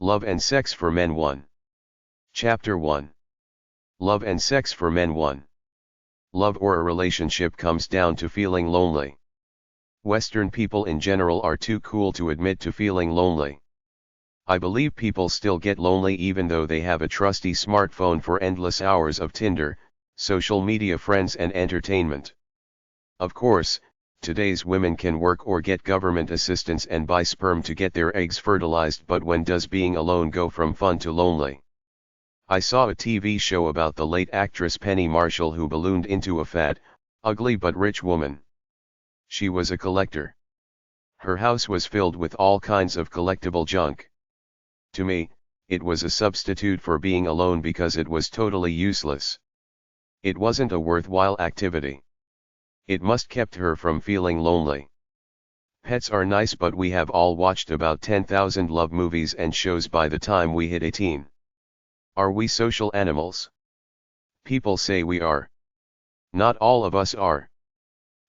Love and Sex for Men 1. Chapter 1. Love and Sex for Men 1. Love or a relationship comes down to feeling lonely. Western people in general are too cool to admit to feeling lonely. I believe people still get lonely even though they have a trusty smartphone for endless hours of Tinder, social media friends and entertainment. Of course, today's women can work or get government assistance and buy sperm to get their eggs fertilized, but when does being alone go from fun to lonely? I saw a TV show about the late actress Penny Marshall who ballooned into a fat, ugly but rich woman. She was a collector. Her house was filled with all kinds of collectible junk. To me, it was a substitute for being alone because it was totally useless. It wasn't a worthwhile activity. It must kept her from feeling lonely. Pets are nice, but we have all watched about 10,000 love movies and shows by the time we hit 18. Are we social animals? People say we are. Not all of us are.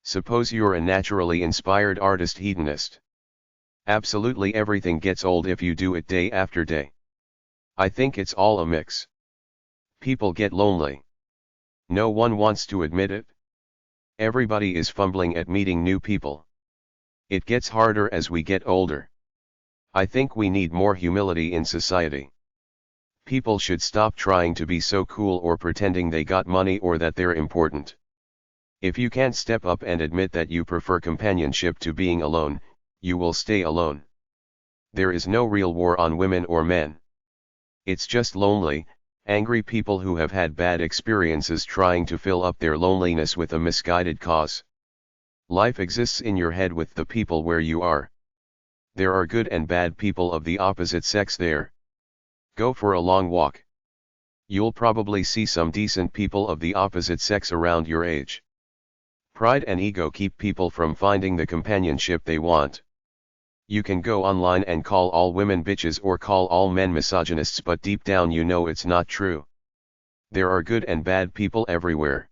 Suppose you're a naturally inspired artist hedonist. Absolutely everything gets old if you do it day after day. I think it's all a mix. People get lonely. No one wants to admit it. Everybody is fumbling at meeting new people. It gets harder as we get older. I think we need more humility in society. People should stop trying to be so cool or pretending they got money or that they're important. If you can't step up and admit that you prefer companionship to being alone, you will stay alone. There is no real war on women or men. It's just lonely, angry people who have had bad experiences trying to fill up their loneliness with a misguided cause. Life exists in your head with the people where you are. There are good and bad people of the opposite sex there. Go for a long walk. You'll probably see some decent people of the opposite sex around your age. Pride and ego keep people from finding the companionship they want. You can go online and call all women bitches or call all men misogynists, but deep down you know it's not true. There are good and bad people everywhere.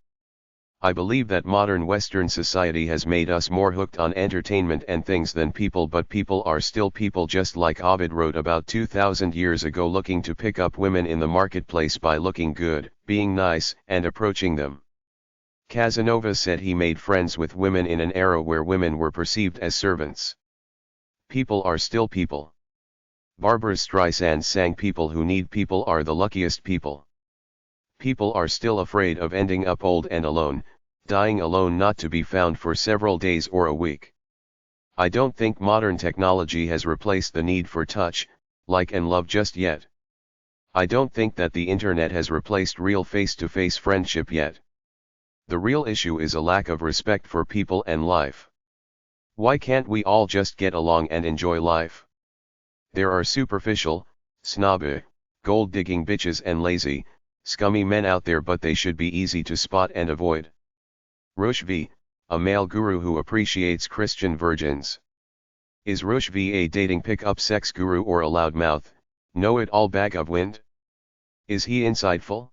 I believe that modern Western society has made us more hooked on entertainment and things than people, but people are still people, just like Ovid wrote about 2,000 years ago, looking to pick up women in the marketplace by looking good, being nice, and approaching them. Casanova said he made friends with women in an era where women were perceived as servants. People are still people. Barbra Streisand sang, "People who need people are the luckiest people." People are still afraid of ending up old and alone, dying alone, not to be found for several days or a week. I don't think modern technology has replaced the need for touch, like and love just yet. I don't think that the internet has replaced real face-to-face friendship yet. The real issue is a lack of respect for people and life. Why can't we all just get along and enjoy life? There are superficial, snobby, gold-digging bitches and lazy, scummy men out there, but they should be easy to spot and avoid. Rush V, a male guru who appreciates Christian virgins. Is Rush V a dating pick-up sex guru or a loudmouth, know-it-all bag of wind? Is he insightful?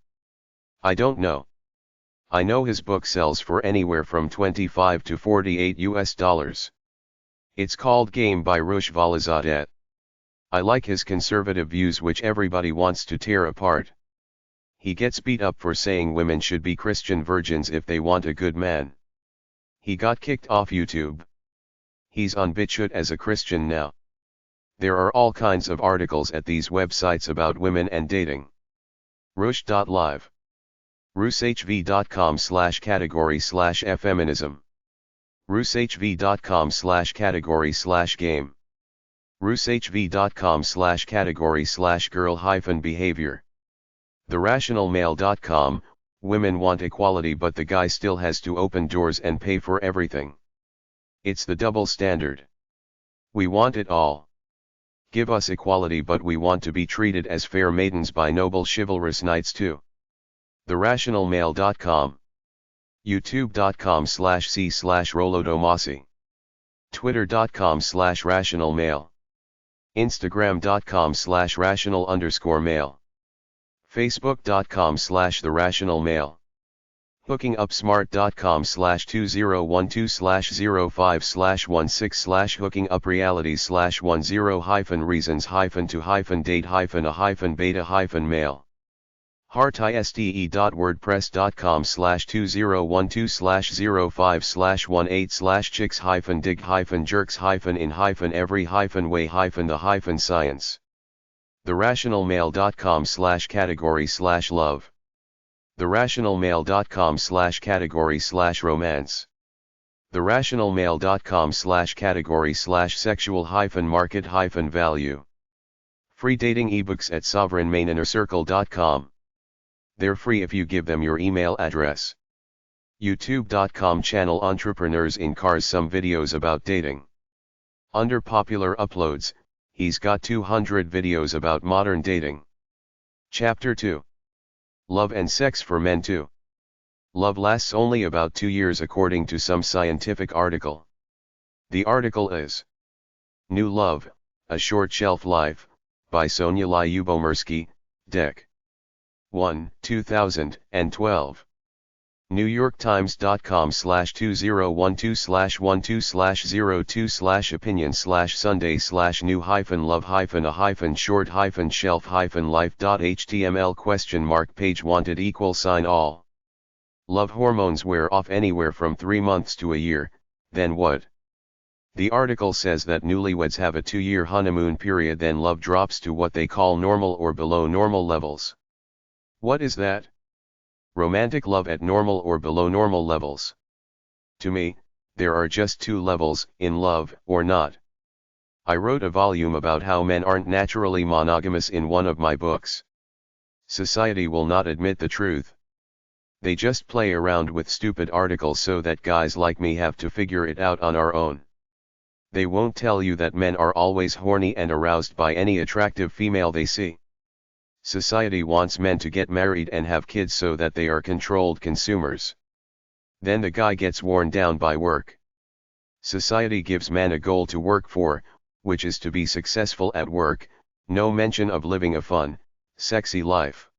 I don't know. I know his book sells for anywhere from $25 to $48. It's called Game by Rush Valizadeh. I like his conservative views, which everybody wants to tear apart. He gets beat up for saying women should be Christian virgins if they want a good man. He got kicked off YouTube. He's on BitChute as a Christian now. There are all kinds of articles at these websites about women and dating. Rush.live. rushhv.com/category/effeminism. rushhv.com/category/game. rushhv.com/category/girl-behavior. TheRationalMale.com, women want equality but the guy still has to open doors and pay for everything. It's the double standard. We want it all. Give us equality, but we want to be treated as fair maidens by noble chivalrous knights too. TheRationalMale.com. YouTube.com/c/Rolodomasi. Twitter.com/RationalMale. Instagram.com/rational_male. Facebook.com/TheRationalMale. hookingupsmart.com/2012/05/16/hookinguprealities/10-5/10-date-a-male. heartistE.wordpress.com/2012/05/18/chicks-dig-in-every-way-the-science. TheRationalMale.com/category/love. TheRationalMale.com/category/romance. TheRationalMale.com/category/sexual-market-value. Free dating ebooks at sovereignmainInnerCircle.com. They're free if you give them your email address. YouTube.com channel Entrepreneurs in Cars, some videos about dating. Under popular uploads, he's got 200 videos about modern dating. Chapter 2. Love and Sex for Men 2. Love lasts only about 2 years according to some scientific article. The article is New Love, A Short Shelf Life, by Sonia Lyubomirsky, Dec. 1, 2012. NewYork.Times.com/2012/new-opinion/Sunday/new-hyphen-love-a-short-life.html $all. Love hormones wear off anywhere from 3 months to a year, then what? The article says that newlyweds have a 2-year honeymoon period, then love drops to what they call normal or below normal levels. What is that? Romantic love at normal or below normal levels. To me, there are just 2 levels, in love or not. I wrote a volume about how men aren't naturally monogamous in one of my books. Society will not admit the truth. They just play around with stupid articles so that guys like me have to figure it out on our own. They won't tell you that men are always horny and aroused by any attractive female they see. Society wants men to get married and have kids so that they are controlled consumers. Then the guy gets worn down by work. Society gives man a goal to work for, which is to be successful at work, no mention of living a fun, sexy life.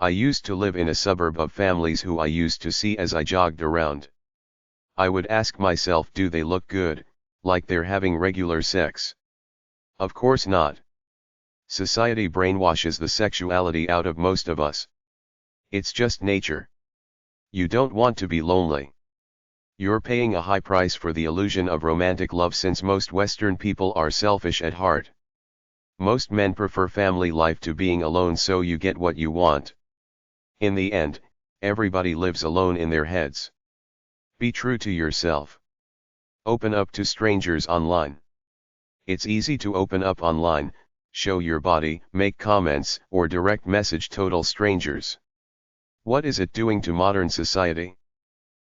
I used to live in a suburb of families who I used to see as I jogged around. I would ask myself, do they look good, like they're having regular sex? Of course not. Society brainwashes the sexuality out of most of us. It's just nature. You don't want to be lonely. You're paying a high price for the illusion of romantic love, since most Western people are selfish at heart. Most men prefer family life to being alone, so you get what you want. In the end, everybody lives alone in their heads. Be true to yourself. Open up to strangers online. It's easy to open up online, show your body, make comments, or direct message total strangers. What is it doing to modern society?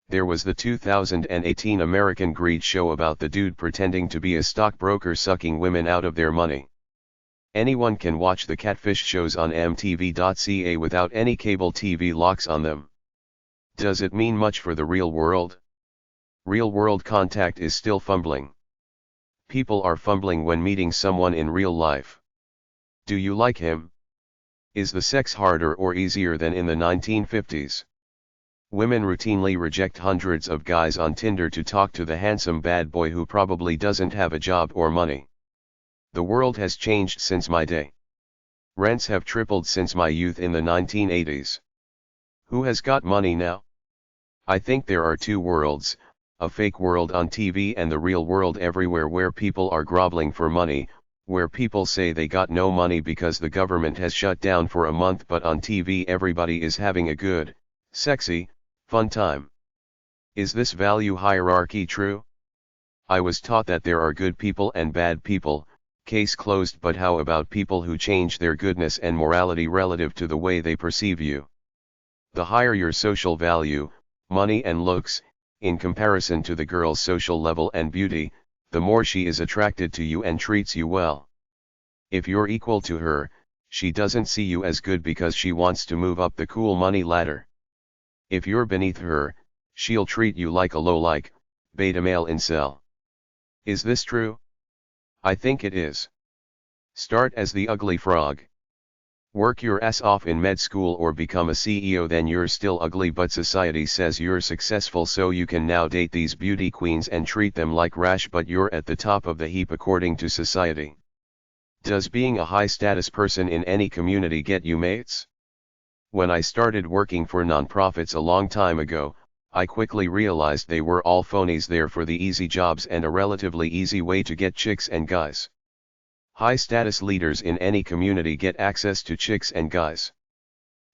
There was the 2018 American Greed show about the dude pretending to be a stockbroker sucking women out of their money. Anyone can watch the catfish shows on mtv.ca without any cable TV locks on them. Does it mean much for the real world? Real world contact is still fumbling. People are fumbling when meeting someone in real life. Do you like him? Is the sex harder or easier than in the 1950s? Women routinely reject hundreds of guys on Tinder to talk to the handsome bad boy who probably doesn't have a job or money. The world has changed since my day. Rents have tripled since my youth in the 1980s. Who has got money now? I think there are 2 worlds, a fake world on TV and the real world everywhere, where people are groveling for money, where people say they got no money because the government has shut down for a month, but on TV everybody is having a good, sexy, fun time. Is this value hierarchy true? I was taught that there are good people and bad people, case closed, but how about people who change their goodness and morality relative to the way they perceive you? The higher your social value, money and looks, in comparison to the girl's social level and beauty, the more she is attracted to you and treats you well. If you're equal to her, she doesn't see you as good because she wants to move up the cool money ladder. If you're beneath her, she'll treat you like a low-like, beta male incel. Is this true? I think it is. Start as the ugly frog. Work your ass off in med school or become a CEO, then you're still ugly, but society says you're successful, so you can now date these beauty queens and treat them like trash, but you're at the top of the heap according to society. Does being a high status person in any community get you mates? When I started working for nonprofits a long time ago, I quickly realized they were all phonies there for the easy jobs and a relatively easy way to get chicks and guys. High status leaders in any community get access to chicks and guys.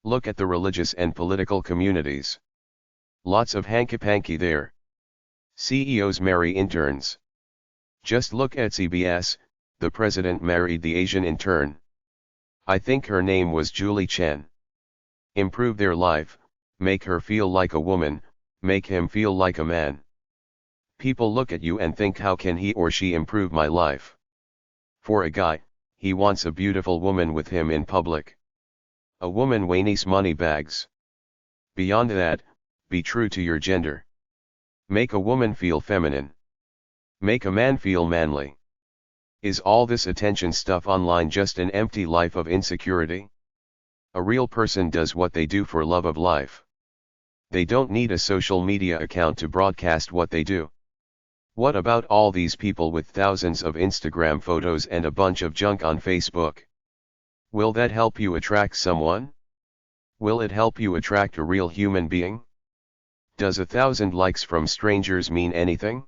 Look at the religious and political communities. Lots of hanky-panky there. CEOs marry interns. Just look at CBS, the president married the Asian intern. I think her name was Julie Chen. Improve their life, make her feel like a woman, make him feel like a man. People look at you and think, how can he or she improve my life? For a guy, he wants a beautiful woman with him in public. A woman needs money bags. Beyond that, be true to your gender. Make a woman feel feminine. Make a man feel manly. Is all this attention stuff online just an empty life of insecurity? A real person does what they do for love of life. They don't need a social media account to broadcast what they do. What about all these people with thousands of Instagram photos and a bunch of junk on Facebook? Will that help you attract someone? Will it help you attract a real human being? Does 1,000 likes from strangers mean anything?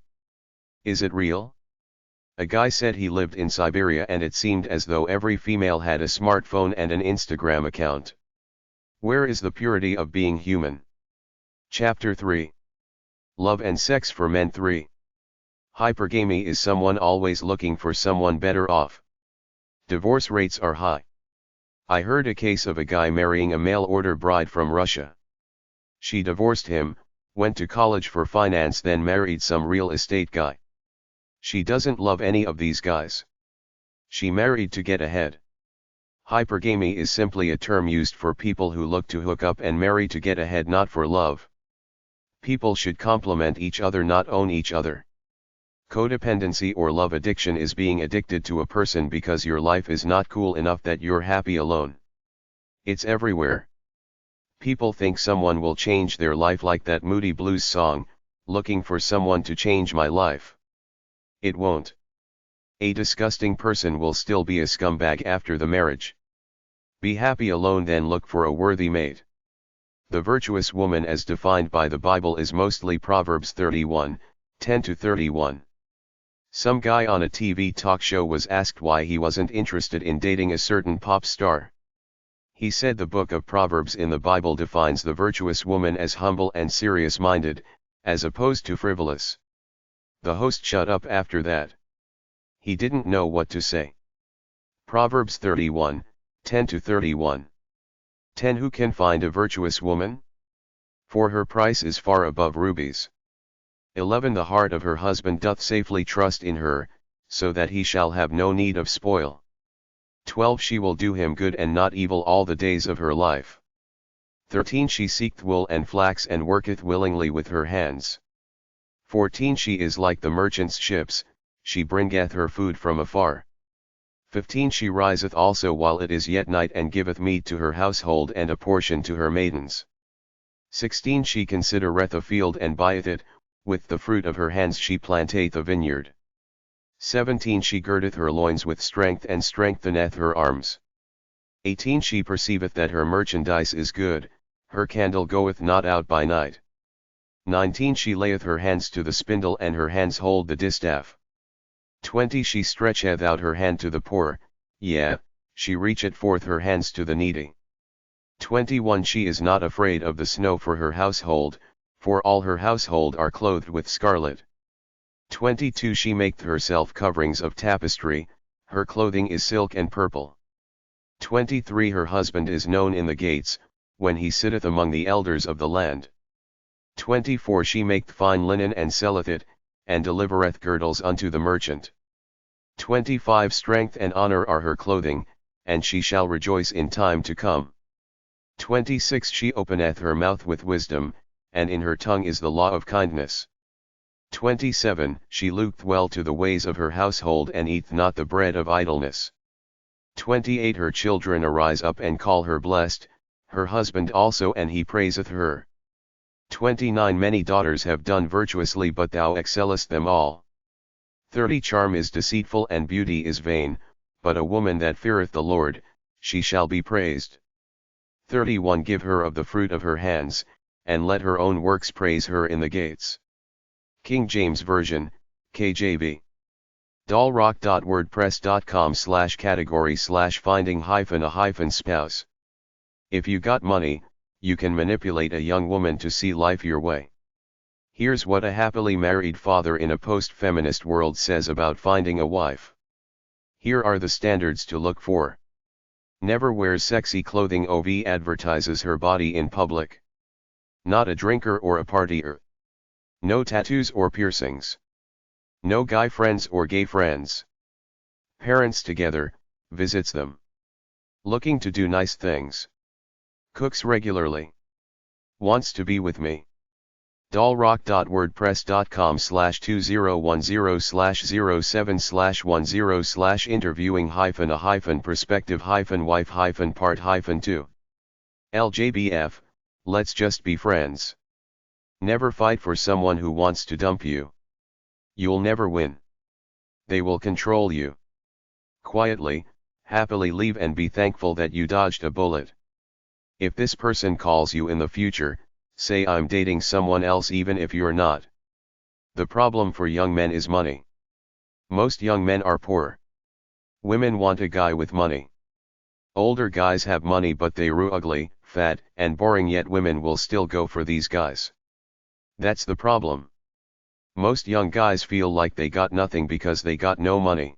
Is it real? A guy said he lived in Siberia and it seemed as though every female had a smartphone and an Instagram account. Where is the purity of being human? Chapter 3. Love and Sex for Men 3. Hypergamy is someone always looking for someone better off. Divorce rates are high. I heard a case of a guy marrying a mail-order bride from Russia. She divorced him, went to college for finance, then married some real estate guy. She doesn't love any of these guys. She married to get ahead. Hypergamy is simply a term used for people who look to hook up and marry to get ahead, not for love. People should complement each other, not own each other. Codependency or love addiction is being addicted to a person because your life is not cool enough that you're happy alone. It's everywhere. People think someone will change their life, like that Moody Blues song, looking for someone to change my life. It won't. A disgusting person will still be a scumbag after the marriage. Be happy alone, then look for a worthy mate. The virtuous woman as defined by the Bible is mostly Proverbs 31, 10-31. Some guy on a TV talk show was asked why he wasn't interested in dating a certain pop star. He said the book of Proverbs in the Bible defines the virtuous woman as humble and serious-minded, as opposed to frivolous. The host shut up after that. He didn't know what to say. Proverbs 31, 10-31. 10. Who can find a virtuous woman? For her price is far above rubies. 11. The heart of her husband doth safely trust in her, so that he shall have no need of spoil. 12. She will do him good and not evil all the days of her life. 13. She seeketh wool and flax and worketh willingly with her hands. 14. She is like the merchant's ships, she bringeth her food from afar. 15. She riseth also while it is yet night and giveth meat to her household and a portion to her maidens. 16. She considereth a field and buyeth it, with the fruit of her hands she planteth a vineyard. 17. She girdeth her loins with strength and strengtheneth her arms. 18. She perceiveth that her merchandise is good, her candle goeth not out by night. 19. She layeth her hands to the spindle and her hands hold the distaff. 20. She stretcheth out her hand to the poor, yea, she reacheth forth her hands to the needy. 21. She is not afraid of the snow for her household, for all her household are clothed with scarlet. 22. She maketh herself coverings of tapestry, her clothing is silk and purple. 23. Her husband is known in the gates, when he sitteth among the elders of the land. 24. She maketh fine linen and selleth it, and delivereth girdles unto the merchant. 25. Strength and honor are her clothing, and she shall rejoice in time to come. 26. She openeth her mouth with wisdom, and in her tongue is the law of kindness. 27. She looketh well to the ways of her household and eateth not the bread of idleness. 28 Her children arise up and call her blessed, her husband also, and he praiseth her. 29 Many daughters have done virtuously, but thou excellest them all. 30 Charm is deceitful and beauty is vain, but a woman that feareth the Lord, she shall be praised. 31 Give her of the fruit of her hands, and let her own works praise her in the gates. King James Version, KJV. dollrock.wordpress.com/category/finding-a-spouse. If you got money, you can manipulate a young woman to see life your way. Here's what a happily married father in a post-feminist world says about finding a wife. Here are the standards to look for. Never wears sexy clothing. OV advertises her body in public. Not a drinker or a partier. No tattoos or piercings. No guy friends or gay friends. Parents together, visits them. Looking to do nice things. Cooks regularly. Wants to be with me. dollrock.wordpress.com/2010/07/interviewing-a-perspective-wife-part-2. LJBF, let's just be friends. Never fight for someone who wants to dump you. You'll never win. They will control you. Quietly, happily leave and be thankful that you dodged a bullet. If this person calls you in the future, say I'm dating someone else even if you're not. The problem for young men is money. Most young men are poor. Women want a guy with money. Older guys have money but they're ugly, fat, and boring, yet women will still go for these guys. That's the problem. Most young guys feel like they got nothing because they got no money.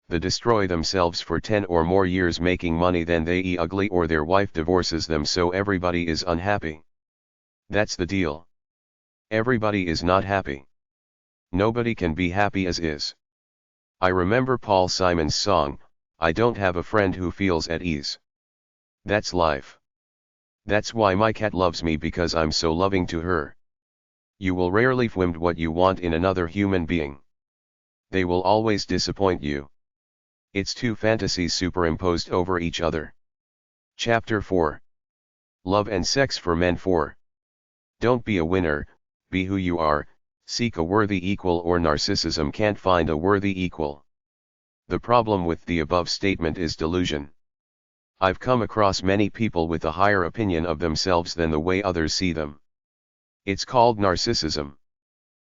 They destroy themselves for 10 or more years making money, then they ugly or their wife divorces them, so everybody is unhappy. That's the deal. Everybody is not happy. Nobody can be happy as is. I remember Paul Simon's song, I don't have a friend who feels at ease. That's life. That's why my cat loves me, because I'm so loving to her. You will rarely find what you want in another human being. They will always disappoint you. It's two fantasies superimposed over each other. Chapter 4. Love and Sex for Men. 4. Don't be a winner, be who you are, seek a worthy equal, or narcissism can't find a worthy equal. The problem with the above statement is delusion. I've come across many people with a higher opinion of themselves than the way others see them. It's called narcissism.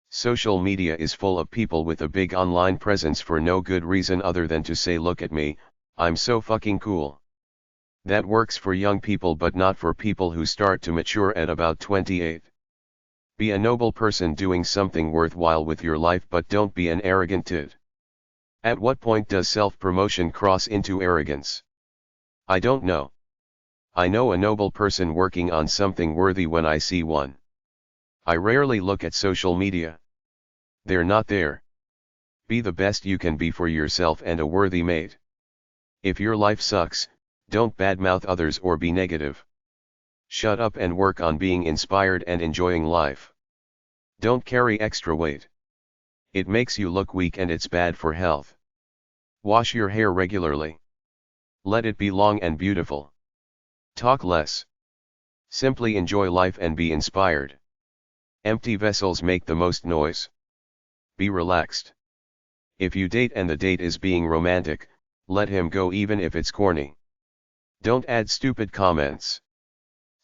Social media is full of people with a big online presence for no good reason other than to say, look at me, I'm so fucking cool. That works for young people but not for people who start to mature at about 28. Be a noble person doing something worthwhile with your life, but don't be an arrogant tit. At what point does self-promotion cross into arrogance? I don't know. I know a noble person working on something worthy when I see one. I rarely look at social media. They're not there. Be the best you can be for yourself and a worthy mate. If your life sucks, don't badmouth others or be negative. Shut up and work on being inspired and enjoying life. Don't carry extra weight. It makes you look weak and it's bad for health. Wash your hair regularly. Let it be long and beautiful. Talk less. Simply enjoy life and be inspired. Empty vessels make the most noise. Be relaxed. If you date and the date is being romantic, let him go even if it's corny. Don't add stupid comments.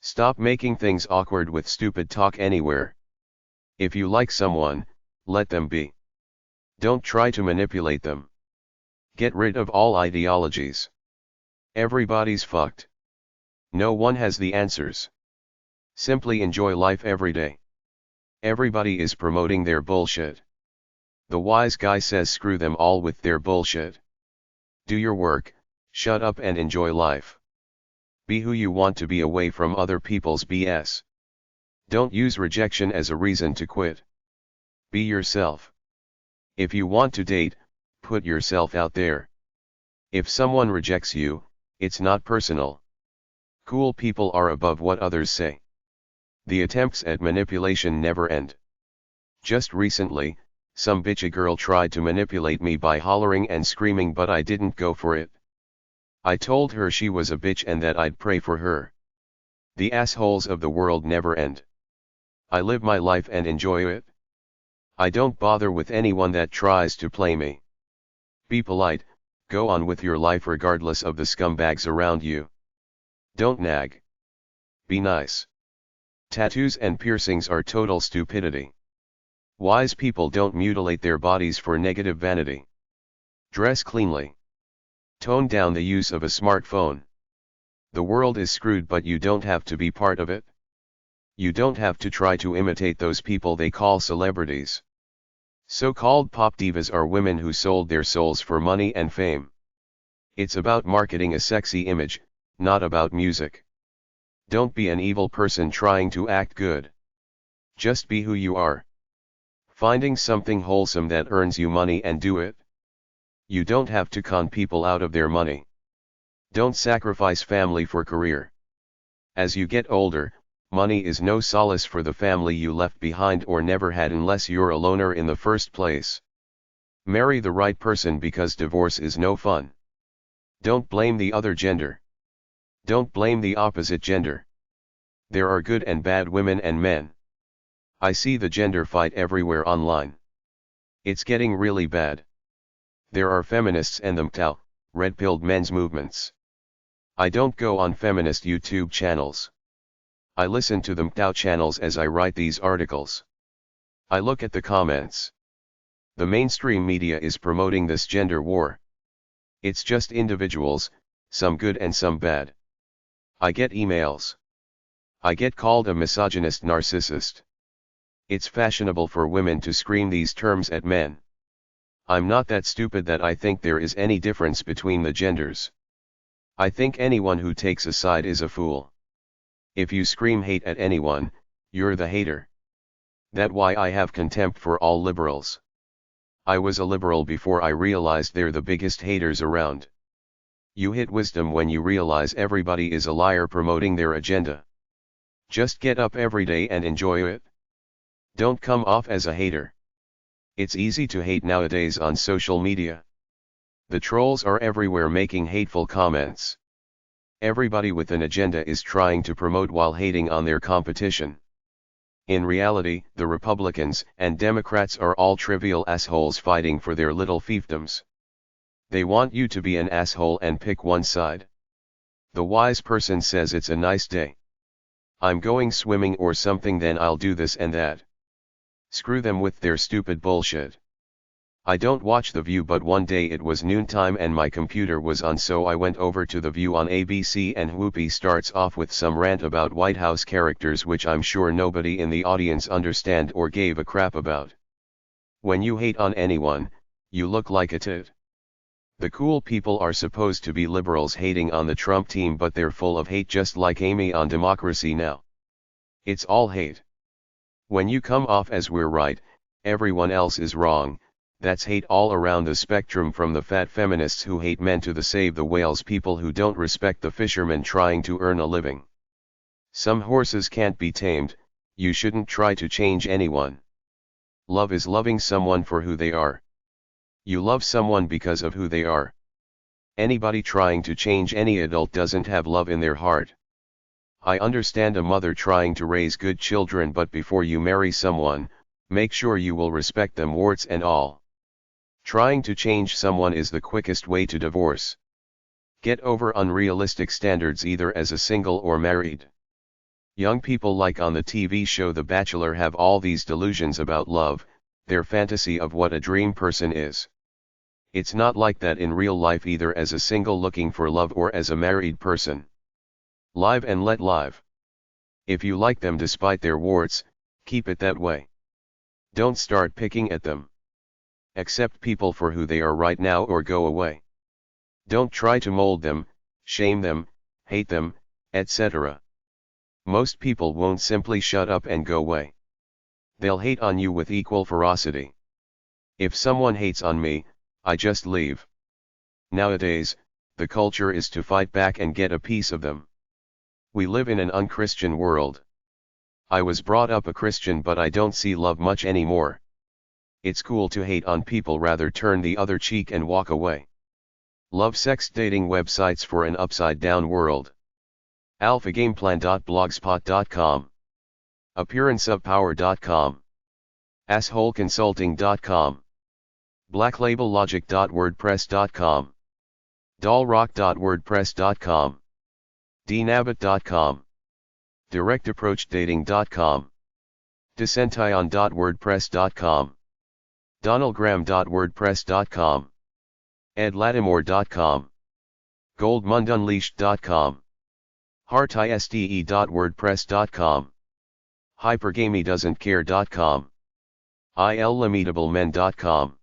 Stop making things awkward with stupid talk anywhere. If you like someone, let them be. Don't try to manipulate them. Get rid of all ideologies. Everybody's fucked. No one has the answers. Simply enjoy life every day. Everybody is promoting their bullshit. The wise guy says screw them all with their bullshit. Do your work, shut up and enjoy life. Be who you want to be away from other people's BS. Don't use rejection as a reason to quit. Be yourself. If you want to date, put yourself out there. If someone rejects you, it's not personal. Cool people are above what others say. The attempts at manipulation never end. Just recently, some bitchy girl tried to manipulate me by hollering and screaming, but I didn't go for it. I told her she was a bitch and that I'd pray for her. The assholes of the world never end. I live my life and enjoy it. I don't bother with anyone that tries to play me. Be polite, go on with your life regardless of the scumbags around you. Don't nag. Be nice. Tattoos and piercings are total stupidity. Wise people don't mutilate their bodies for negative vanity. Dress cleanly. Tone down the use of a smartphone. The world is screwed, but you don't have to be part of it. You don't have to try to imitate those people they call celebrities. So-called pop divas are women who sold their souls for money and fame. It's about marketing a sexy image, not about music. Don't be an evil person trying to act good. Just be who you are. Finding something wholesome that earns you money and do it. You don't have to con people out of their money. Don't sacrifice family for career. As you get older, money is no solace for the family you left behind or never had unless you're a loner in the first place. Marry the right person because divorce is no fun. Don't blame the other gender. Don't blame the opposite gender. There are good and bad women and men. I see the gender fight everywhere online. It's getting really bad. There are feminists and the MTOW, red-pilled men's movements. I don't go on feminist YouTube channels. I listen to the MTOW channels as I write these articles. I look at the comments. The mainstream media is promoting this gender war. It's just individuals, some good and some bad. I get emails. I get called a misogynist narcissist. It's fashionable for women to scream these terms at men. I'm not that stupid that I think there is any difference between the genders. I think anyone who takes a side is a fool. If you scream hate at anyone, you're the hater. That's why I have contempt for all liberals. I was a liberal before I realized they're the biggest haters around. You hit wisdom when you realize everybody is a liar promoting their agenda. Just get up every day and enjoy it. Don't come off as a hater. It's easy to hate nowadays on social media. The trolls are everywhere making hateful comments. Everybody with an agenda is trying to promote while hating on their competition. In reality, the Republicans and Democrats are all trivial assholes fighting for their little fiefdoms. They want you to be an asshole and pick one side. The wise person says it's a nice day. I'm going swimming or something, then I'll do this and that. Screw them with their stupid bullshit. I don't watch The View, but one day it was noontime and my computer was on, so I went over to The View on ABC, and Whoopi starts off with some rant about White House characters which I'm sure nobody in the audience understand or gave a crap about. When you hate on anyone, you look like a tit. The cool people are supposed to be liberals hating on the Trump team, but they're full of hate just like Amy on Democracy Now! It's all hate. When you come off as we're right, everyone else is wrong, that's hate all around the spectrum, from the fat feminists who hate men to the save the whales people who don't respect the fishermen trying to earn a living. Some horses can't be tamed, you shouldn't try to change anyone. Love is loving someone for who they are. You love someone because of who they are. Anybody trying to change any adult doesn't have love in their heart. I understand a mother trying to raise good children, but before you marry someone, make sure you will respect them, warts and all. Trying to change someone is the quickest way to divorce. Get over unrealistic standards either as a single or married. Young people like on the TV show The Bachelor have all these delusions about love, their fantasy of what a dream person is. It's not like that in real life, either as a single looking for love or as a married person. Live and let live. If you like them despite their warts, keep it that way. Don't start picking at them. Accept people for who they are right now or go away. Don't try to mold them, shame them, hate them, etc. Most people won't simply shut up and go away. They'll hate on you with equal ferocity. If someone hates on me, I just leave. Nowadays, the culture is to fight back and get a piece of them. We live in an unchristian world. I was brought up a Christian, but I don't see love much anymore. It's cool to hate on people, rather turn the other cheek and walk away. Love sex dating websites for an upside-down world. alphagameplan.blogspot.com. appearanceofpower.com. assholeconsulting.com. blacklabellogic.wordpress.com. dollrock.wordpress.com. dnabbit.com. directapproachdating.com. dissention.wordpress.com. donaldgraham.wordpress.com. edlatimore.com. goldmundunleashed.com. heartisde.wordpress.com. hypergamydoesn'tcare.com. illimitablemen.com.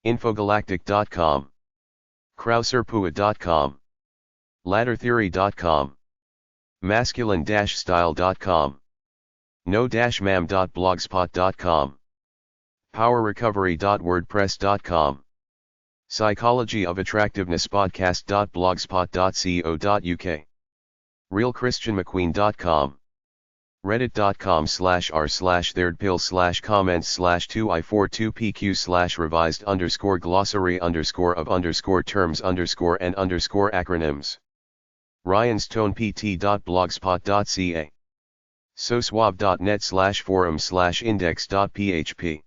infogalactic.com. krauserpua.com. laddertheory.com. masculine-style.com. no-mam.blogspot.com. powerrecovery.wordpress.com. psychologyofattractiveness podcast.blogspot.co.uk. realchristianmcqueen.com. reddit.com/r/third-pill/comments/2i42pq/revised_glossary_terms_and_acronyms. ryanstonept.blogspot.ca. soswab.net/forum/index.php.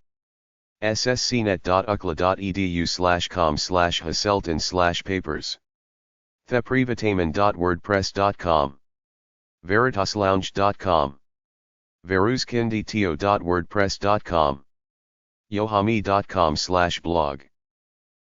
sscnet.ukla.edu/com/haselton/papers. theprivatamen.wordpress.com. veritaslounge.com. veruzkindito.wordpress.com. yohami.com/blog